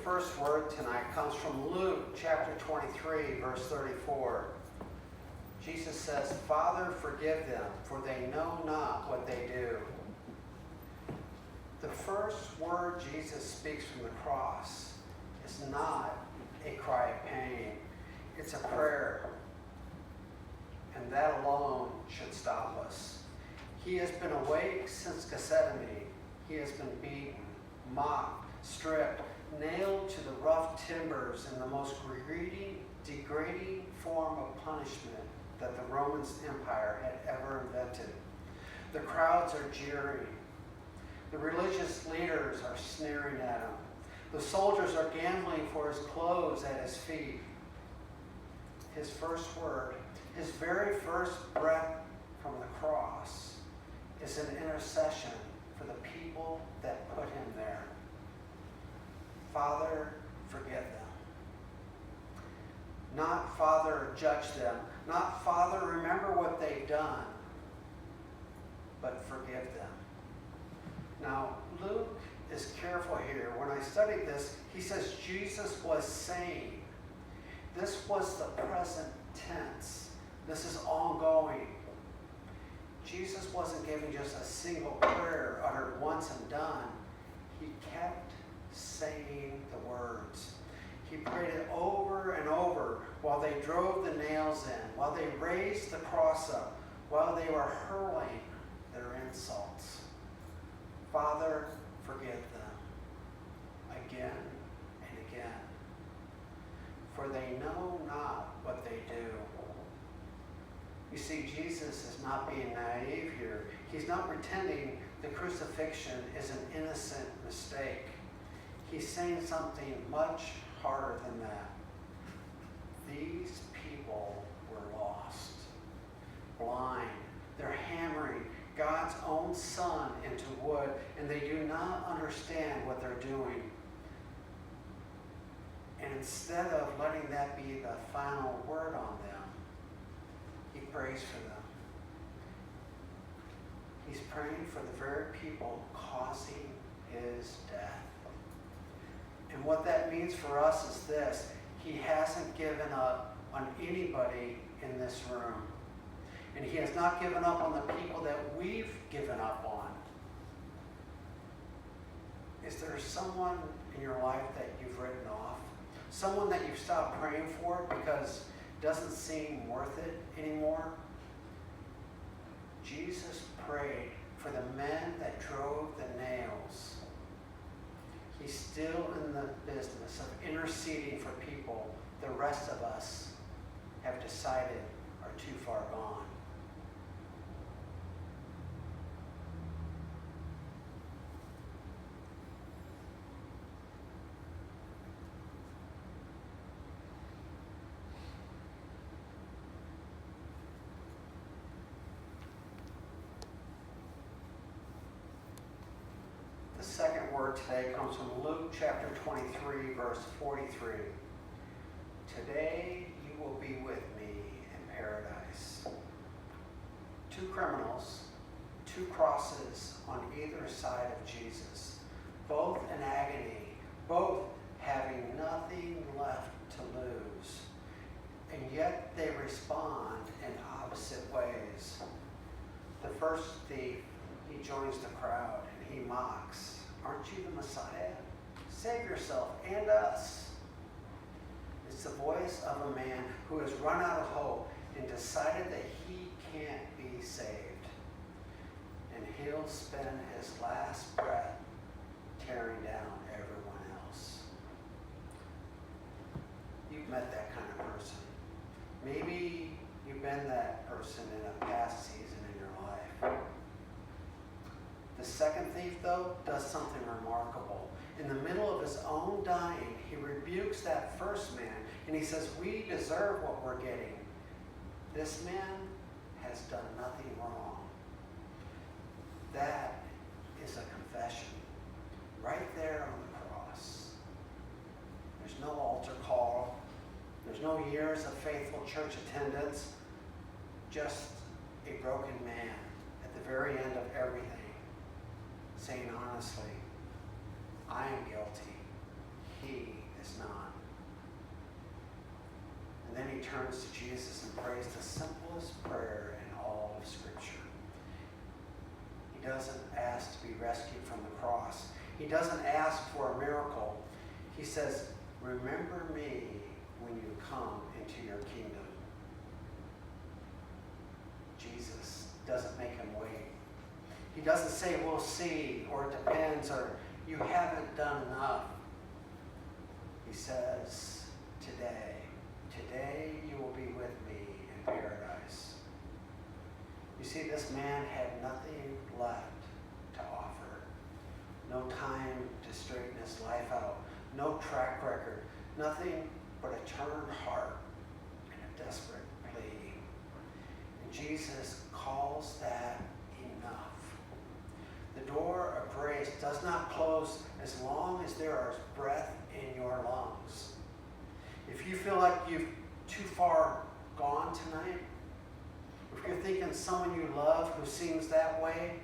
first word tonight comes from Luke chapter 23, verse 34. Jesus says, "Father, forgive them, for they know not what they do." The first word Jesus speaks from the cross is not a cry of pain. It's a prayer. And that alone should stop us. He has been awake since Gethsemane. He has been beaten, mocked, stripped, nailed to the rough timbers in the most degrading form of punishment that the Roman Empire had ever invented. The crowds are jeering. The religious leaders are sneering at him. The soldiers are gambling for his clothes at his feet. His first word, his very first breath from the cross, is an intercession for the people that put him there. Father, forgive them. Not Father, judge them. Not Father, remember what they've done. But forgive them. Now, Luke is careful here. When I studied this, he says Jesus was saying. This was the present tense. This is ongoing. Jesus wasn't giving just a single prayer uttered once and done. He kept saying the words. He prayed it over and over while they drove the nails in, while they raised the cross up, while they were hurling their insults. Father, forgive them again and again, for they know not what they do. You see, Jesus is not being naive here. He's not pretending the crucifixion is an innocent mistake. He's saying something much harder than that. These people were lost, blind. They're hammering God's own Son into wood, and they do not understand what they're doing. And instead of letting that be the final word on them, he prays for them. He's praying for the very people causing his death. And what that means for us is this: he hasn't given up on anybody in this room. And he has not given up on the people that we've given up on. Is there someone in your life that you've written off? Someone that you've stopped praying for because it doesn't seem worth it anymore? Jesus prayed for the men that drove the nails. He's still in the business of interceding for people the rest of us have decided are too far gone. The second word today comes from Luke chapter 23, verse 43. Today you will be with me in paradise. Two criminals, two crosses on either side of Jesus, both in agony, both having nothing left to lose. And yet they respond in opposite ways. The first thief, he joins the crowd and he mocks. Aren't you the Messiah? Save yourself and us. It's the voice of a man who has run out of hope and decided that he can't be saved. And he'll spend his last breath tearing down everyone else. You've met that kind of person. Maybe you've been that person in a past season in your life. The second thief, though, does something remarkable. In the middle of his own dying, he rebukes that first man, and he says, we deserve what we're getting. This man has done nothing wrong. That is a confession right there on the cross. There's no altar call. There's no years of faithful church attendance. Just a broken man at the very end of everything, saying honestly, I am guilty. he is not. And then he turns to Jesus and prays the simplest prayer in all of Scripture. He doesn't ask to be rescued from the cross. He doesn't ask for a miracle. He says, remember me when you come into your kingdom. Jesus doesn't make him wait. He doesn't say, we'll see, or it depends, or you haven't done enough. He says, today you will be with me in paradise. You see, this man had nothing left to offer. No time to straighten his life out. No track record. Nothing but a turned heart and a desperate plea. And Jesus calls that enough. The door of grace does not close as long as there is breath in your lungs. If you feel like you've too far gone tonight, if you're thinking someone you love who seems that way,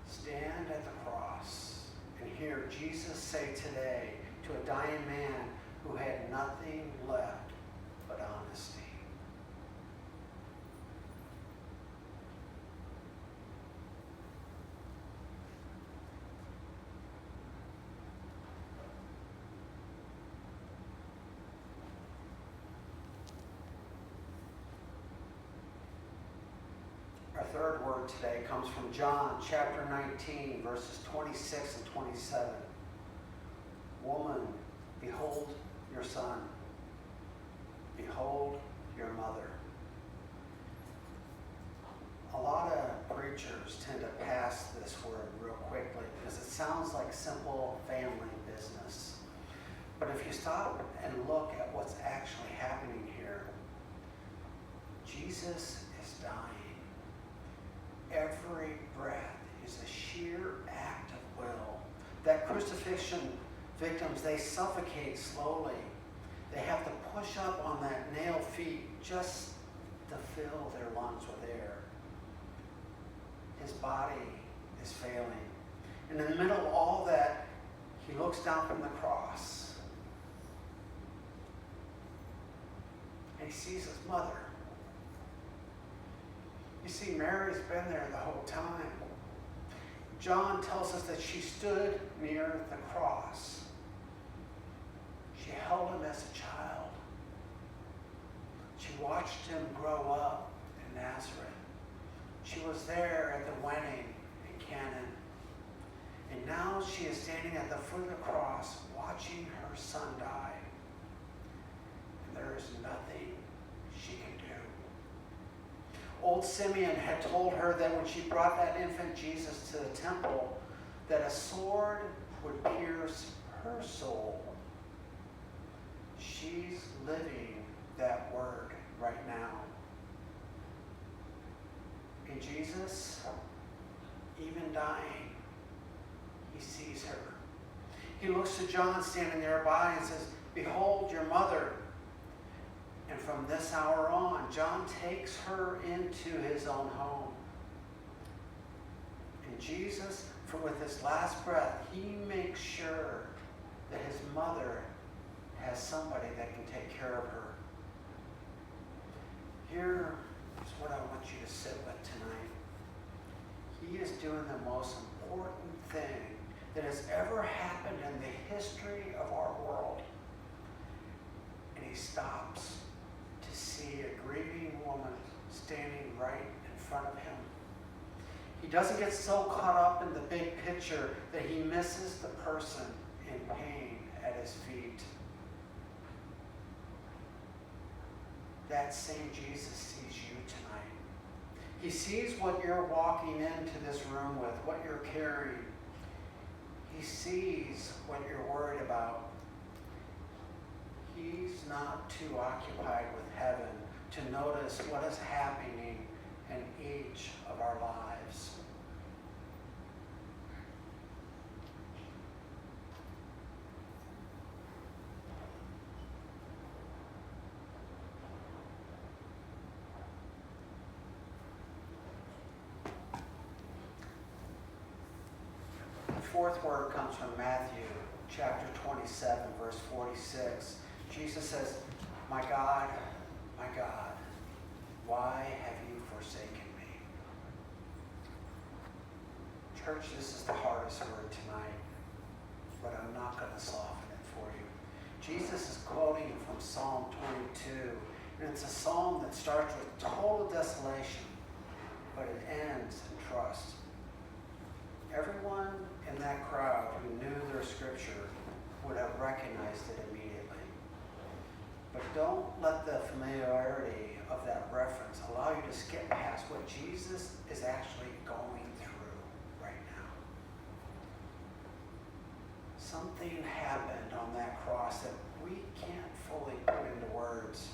stand at the cross and hear Jesus say today to a dying man who had nothing left but honesty. Our third word today comes from John chapter 19, verses 26 and 27. Woman, behold your son. Behold your mother. A lot of preachers tend to pass this word real quickly because it sounds like simple family business. But if you stop and look at what's actually happening here, Jesus is dying. Every breath is a sheer act of will. That crucifixion victims, they suffocate slowly. They have to push up on that nailed feet just to fill their lungs with air. His body is failing. And in the middle of all that, he looks down from the cross. And he sees his mother. You see, Mary's been there the whole time. John tells us that she stood near the cross. She held him as a child. She watched him grow up in Nazareth. She was there at the wedding in Canaan. And now she is standing at the foot of the cross watching her son die. And there is nothing she can do. Old Simeon had told her that when she brought that infant Jesus to the temple, that a sword would pierce her soul. She's living that word right now. And Jesus, even dying, he sees her. He looks to John standing nearby and says, behold your mother. And from this hour on, John takes her into his own home. And Jesus, for with his last breath, he makes sure that his mother has somebody that can take care of her. Here is what I want you to sit with tonight. He is doing the most important thing that has ever happened in the history of our world. And he stops to see a grieving woman standing right in front of him. He doesn't get so caught up in the big picture that he misses the person in pain at his feet. That same Jesus sees you tonight. He sees what you're walking into this room with, what you're carrying. He sees what you're worried about. He's not too occupied with heaven to notice what is happening in each of our lives. The fourth word comes from Matthew chapter 27, verse 46, Jesus says, my God, why have you forsaken me? Church, this is the hardest word tonight, but I'm not going to soften it for you. Jesus is quoting from Psalm 22, and it's a psalm that starts with total desolation, but it ends in trust. Everyone in that crowd who knew their scripture would have recognized it immediately. But don't let the familiarity of that reference allow you to skip past what Jesus is actually going through right now. Something happened on that cross that we can't fully put into words.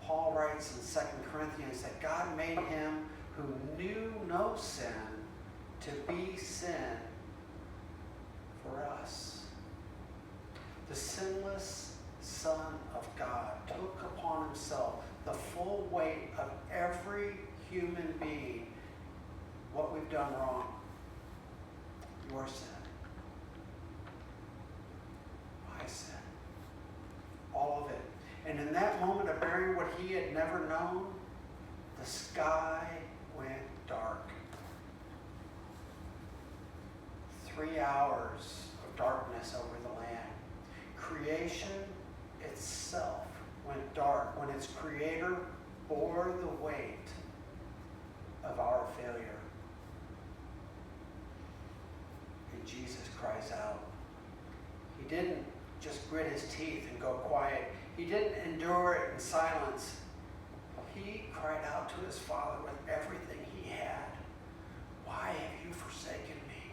Paul writes in 2 Corinthians that God made him who knew no sin to be sin for us. The sinless Son of God took upon himself the full weight of every human being, what we've done wrong, your sin, my sin, all of it. And in that moment of bearing what he had never known, the sky went dark. 3 hours of darkness over the land. Creation itself went dark when its creator bore the weight of our failure. And Jesus cries out. He didn't just grit his teeth and go quiet. He didn't endure it in silence. He cried out to his Father with everything he had. Why have you forsaken me?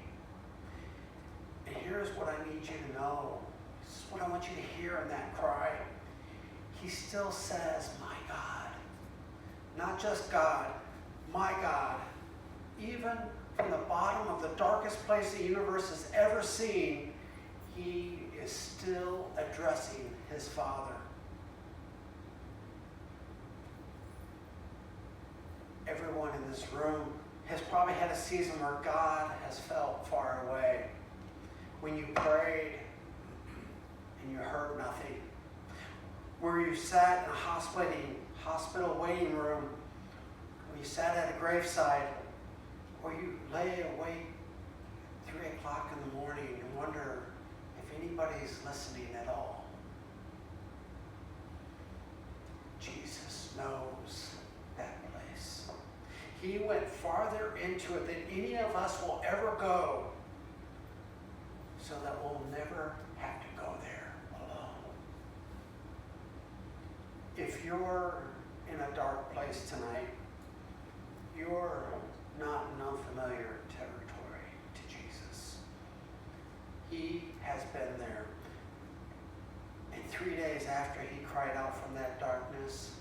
And here's what I need you to know. This is what I want you to hear in that cry. He still says, my God. Not just God, my God. Even from the bottom of the darkest place the universe has ever seen, he is still addressing his Father. Everyone in this room has probably had a season where God has felt far away. When you prayed and you heard nothing. Where you sat in a hospital waiting room. Or you sat at a graveside. Or you lay awake 3 o'clock in the morning and wonder if anybody's listening at all. Jesus knows that place. He went farther into it than any of us will ever go, so that we'll never have to go there alone. If you're in a dark place tonight, you're not in unfamiliar territory to Jesus. He has been there. And 3 days after he cried out from that darkness,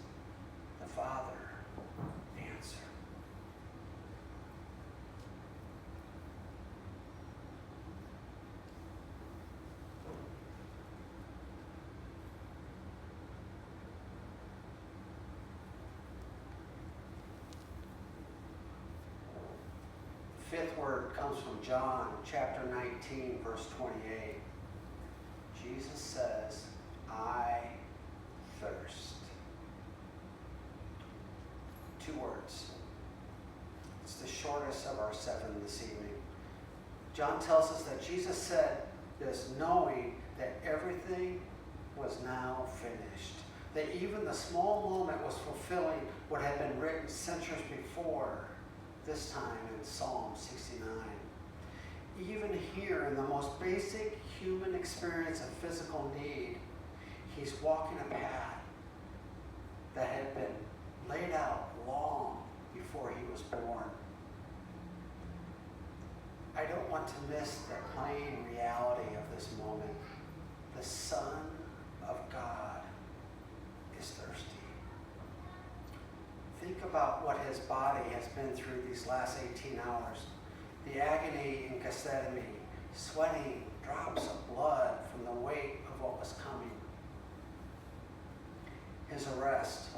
the Father answered. Fifth word comes from John chapter 19, verse 28. Jesus says, I thirst. 2 words. It's the shortest of our 7 this evening. John tells us that Jesus said this knowing that everything was now finished. That even the small moment was fulfilling what had been written centuries before, this time in Psalm 69. Even here, in the most basic human experience of physical need, he's walking a path that had been laid out long before he was born. I don't want to miss the plain reality of this moment. The Son of God is thirsty. Think about what his body has been through these last 18 hours. The agony in Gethsemane, sweating drops of blood from the weight of what was coming. His arrest,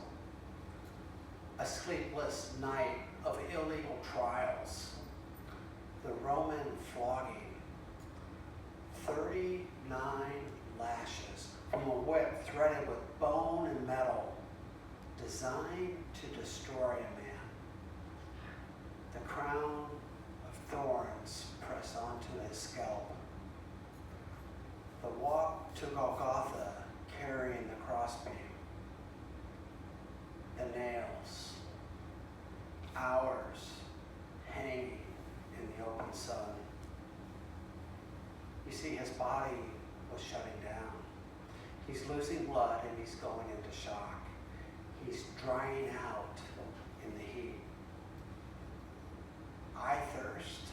a sleepless night of illegal trials, the Roman flogging, 39 lashes from a whip threaded with bone and metal, designed to destroy a man. The crown of thorns pressed onto his scalp. The walk to Golgotha carrying the crossbeam. The nails, hours hanging in the open sun. You see, his body was shutting down. He's losing blood and he's going into shock. He's drying out in the heat. I thirst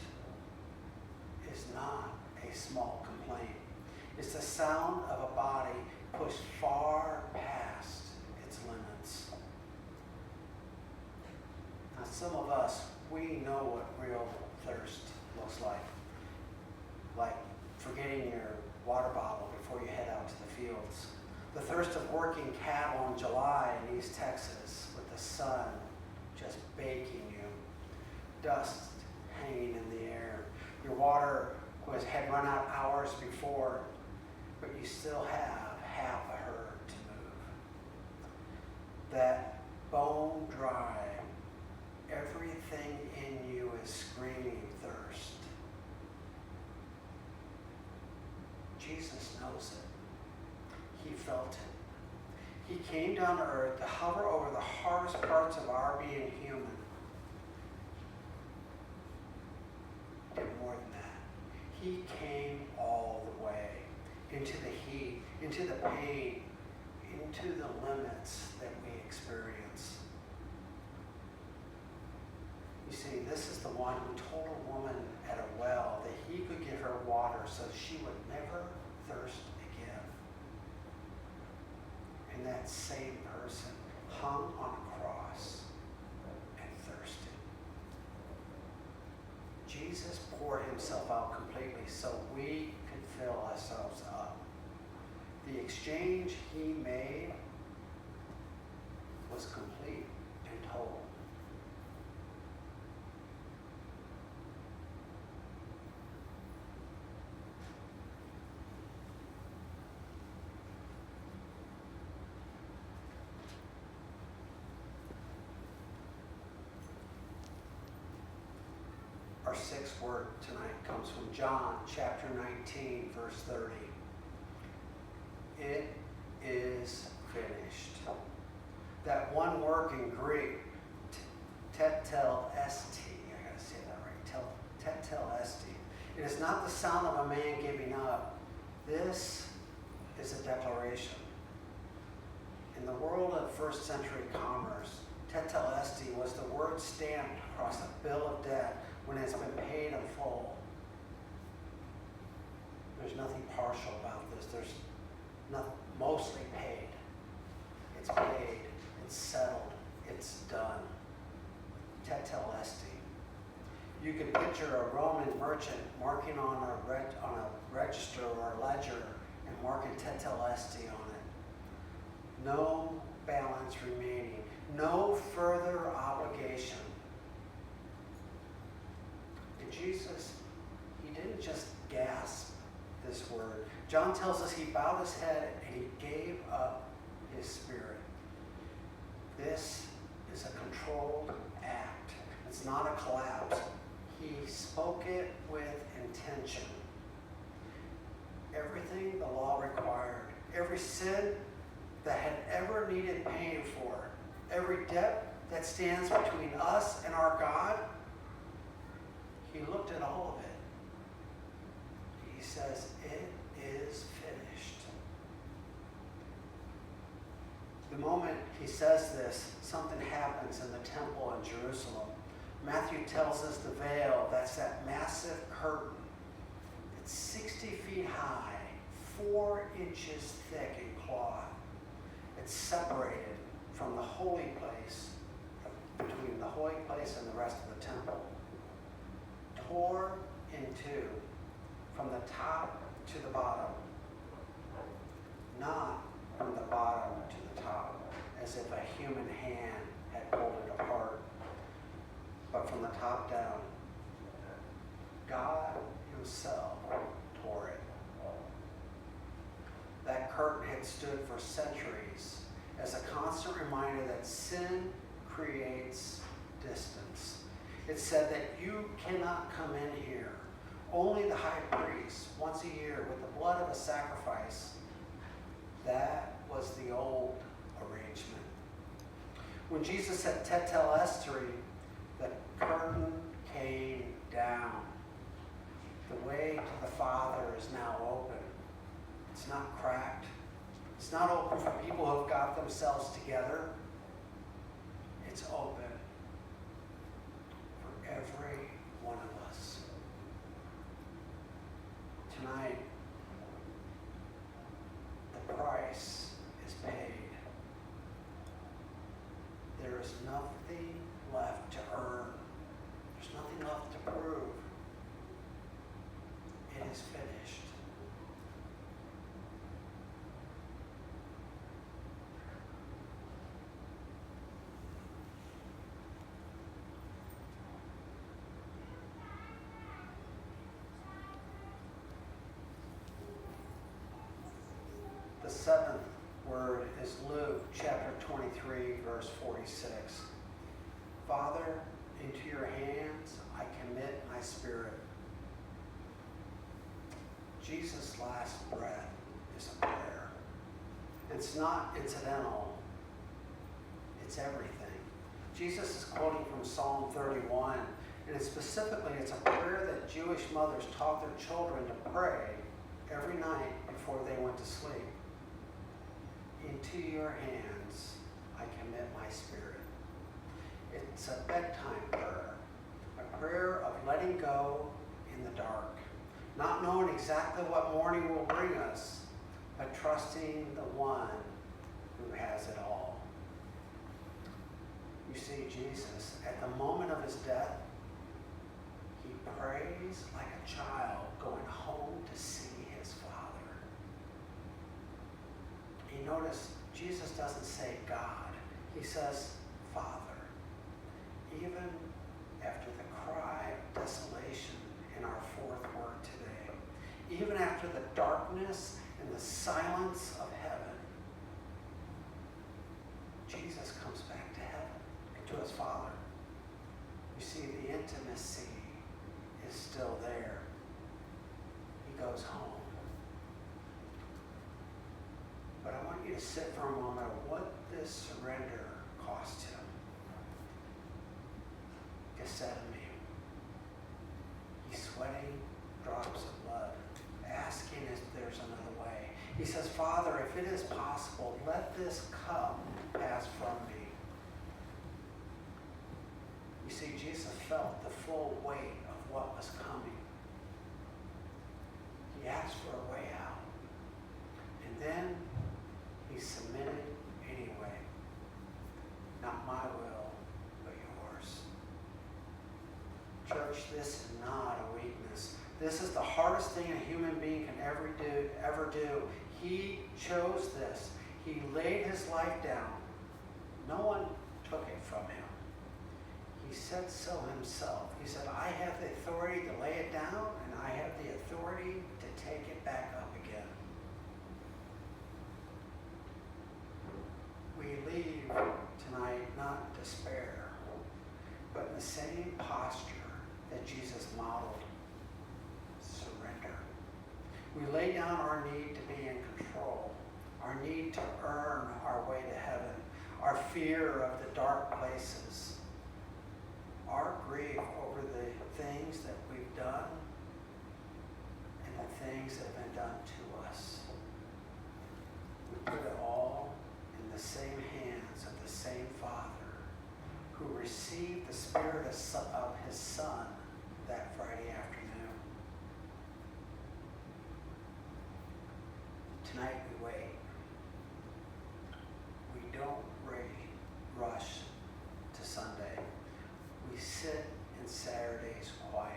is not a small complaint. It's the sound of a body pushed far past its limits. Now, some of us, we know what real thirst looks like. Like forgetting your water bottle before you head out to the fields. The thirst of working cattle in July in East Texas with the sun just baking you. Dust hanging in the air. Your water had run out hours before, but you still have half a herd to move. That bone dry, everything in you is screaming thirst. Jesus knows it. He felt it. He came down to earth to hover over the hardest parts of our being human. Did more than that. He came all the way into the heat, into the pain, into the limits that we experience. You see, this is the one who told a woman at a well that he could give her water so she would never thirst again. And that same person hung on a cross and thirsted. Jesus poured himself out completely so we could fill ourselves up. The exchange he made was complete and total. Our sixth word tonight comes from John chapter 19, verse 30. It is finished. That one word in Greek, tetelestai, I gotta say that right, tetelestai. It is not the sound of a man giving up. This is a declaration. In the world of first century commerce, tetelestai was the word stamped across a bill of debt when it's been paid in full. There's nothing partial about this. There's nothing, mostly paid. It's paid, it's settled, it's done. Tetelestai. You can picture a Roman merchant marking on a register or a ledger and marking tetelestai on it. No balance remaining, no further obligation. And Jesus, he didn't just gasp this word. John tells us he bowed his head and he gave up his spirit. This is a controlled act. It's not a collapse. He spoke it with intention. Everything the law required, every sin that had ever needed paying for, every debt that stands between us and our God, he looked at all of it. He says, it is finished. The moment he says this, something happens in the temple in Jerusalem. Matthew tells us the veil, that's that massive curtain. It's 60 feet high, 4 inches thick in cloth. It's separated from the holy place, between the holy place and the rest of the temple. Tore in two, from the top to the bottom. Not from the bottom to the top, as if a human hand had pulled it apart, but from the top down. God himself tore it. curtain had stood for centuries as a constant reminder that sin creates distance. It said that you cannot come in here. Only the high priest, once a year, with the blood of a sacrifice. That was the old arrangement. When Jesus said tetelestai, the curtain came down. The way to the Father is now open. It's not cracked. It's not open for people who have got themselves together. It's open for every one of us. Tonight, the price is paid. There is nothing left to earn. There's nothing left to prove. It is finished. The seventh word is Luke chapter 23, verse 46. Father, into your hands I commit my spirit. Jesus' last breath is a prayer. It's not incidental. It's everything. Jesus is quoting from Psalm 31, and specifically it's a prayer that Jewish mothers taught their children to pray every night before they went to sleep. Into your hands I commit my spirit. It's a bedtime prayer, a prayer of letting go in the dark, not knowing exactly what morning will bring us, but trusting the one who has it all. You see, Jesus, at the moment of his death, he prays like a child going home to see his Father. You notice Jesus doesn't say God. He says Father. Even after the cry of desolation in our fourth word today, even after the darkness and the silence of heaven, Jesus comes back to heaven, to his Father. You see, the intimacy is still there. He goes home. But I want you to sit for a moment of what this surrender cost him. Gethsemane. He's sweating drops of blood, asking if there's another way. He says, Father, if it is possible, let this cup pass from me. You see, Jesus felt the full weight of what was coming. He asked for a way out. And then he submitted anyway. Not my will, but yours. Church, this is not a weakness. This is the hardest thing a human being can ever do. He chose this. He laid his life down. No one took it from him. He said so himself. He said, I have the authority to lay it down, and I have the authority to take it back up again. We leave tonight not in despair, but in the same posture that Jesus modeled. Surrender. We lay down our need to be in control, our need to earn our way to heaven, our fear of the dark places, our grief over the things that we've done and the things that have been done to us. We put it all in the same hands of the same Father who received the Spirit of his Son that Friday afternoon. Tonight we wait. We don't rush to Sunday. We sit in Saturday's quiet.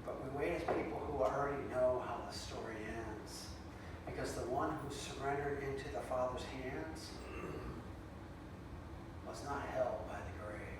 But we wait as people who already know how the story ends. Because the one who surrendered into the Father's hands was not held by the grave.